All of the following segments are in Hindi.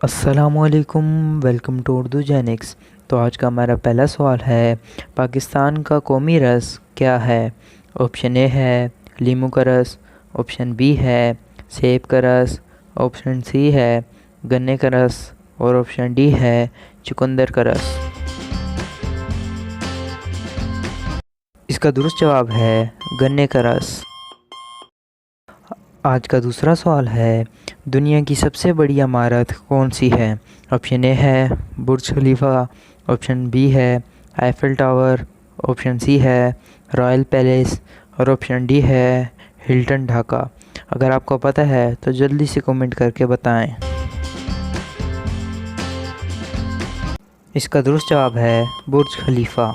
अस्सलामुअलैकुम, वेलकम टू उर्दू जेनिक्स। तो आज का हमारा पहला सवाल है, पाकिस्तान का कौमी रस क्या है? ऑप्शन ए है लीमू का रस, ऑप्शन बी है सेब का रस, ऑप्शन सी है गन्ने का रस और ऑप्शन डी है चुकंदर का रस। इसका दुरुस्त जवाब है गन्ने का रस। आज का दूसरा सवाल है, दुनिया की सबसे बड़ी इमारत कौन सी है? ऑप्शन ए है बुर्ज खलीफा, ऑप्शन बी है आईफिल टावर, ऑप्शन सी है रॉयल पैलेस और ऑप्शन डी है हिल्टन ढाका। अगर आपको पता है तो जल्दी से कमेंट करके बताएं। इसका दुरुस्त जवाब है बुर्ज खलीफा।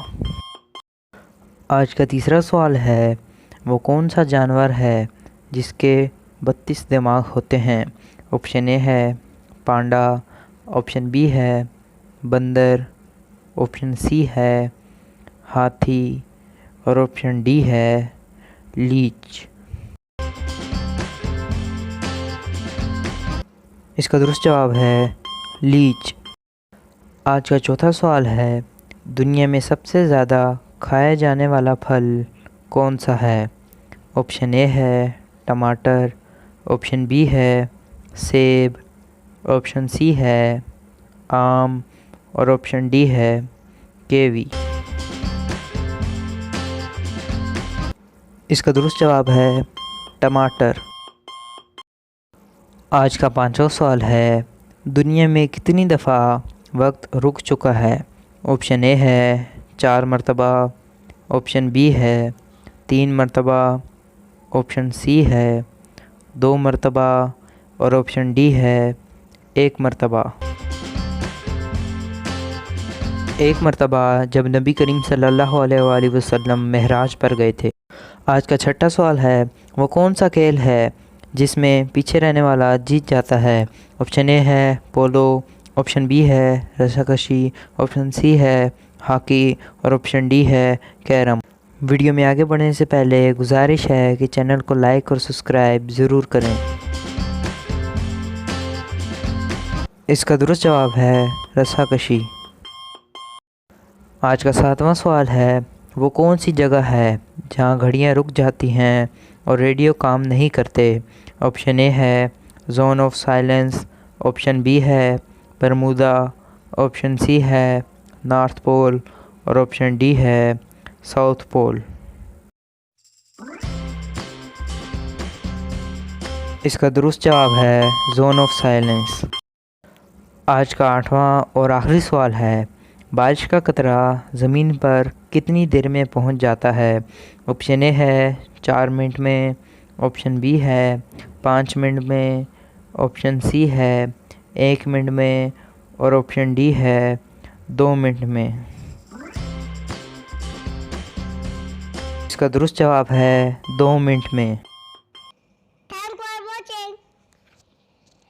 आज का तीसरा सवाल है, वो कौन सा जानवर है जिसके 32 दिमाग होते हैं? ऑप्शन ए है पांडा, ऑप्शन बी है बंदर, ऑप्शन सी है हाथी और ऑप्शन डी है लीच। इसका दुरुस्त जवाब है लीच। आज का चौथा सवाल है, दुनिया में सबसे ज़्यादा खाया जाने वाला फल कौन सा है? ऑप्शन ए है टमाटर, ऑप्शन बी है सेब, ऑप्शन सी है आम और ऑप्शन डी है केवी। इसका दुरुस्त जवाब है टमाटर। आज का पांचवा सवाल है, दुनिया में कितनी दफ़ा वक्त रुक चुका है? ऑप्शन ए है 4 मरतबा, ऑप्शन बी है 3 मरतबा, ऑप्शन सी है 2 मरतबा और ऑप्शन डी है 1 मरतबा। 1 मरतबा जब नबी करीम सल्लल्लाहु अलैहि वसल्लम महराज पर गए थे। आज का छठा सवाल है, वो कौन सा खेल है जिसमें पीछे रहने वाला जीत जाता है? ऑप्शन ए है पोलो, ऑप्शन बी है रस्साकशी, ऑप्शन सी है हॉकी और ऑप्शन डी है कैरम। वीडियो में आगे बढ़ने से पहले गुजारिश है कि चैनल को लाइक और सब्सक्राइब ज़रूर करें। इसका दुरुस्त जवाब है रस्साकशी। आज का सातवां सवाल है, वो कौन सी जगह है जहां घड़ियां रुक जाती हैं और रेडियो काम नहीं करते? ऑप्शन ए है zone of silence, option B है बरमूदा, ऑप्शन सी है नॉर्थ पोल और ऑप्शन डी है साउथ पोल। इसका दुरुस्त जवाब है जोन ऑफ साइलेंस। आज का आठवां और आखिरी सवाल है, बारिश का कतरा ज़मीन पर कितनी देर में पहुंच जाता है? ऑप्शन ए है 4 मिनट में, ऑप्शन बी है 5 मिनट में, ऑप्शन सी है 1 मिनट में और ऑप्शन डी है 2 मिनट में। इसका दुरुस्त जवाब है 2 मिनट में।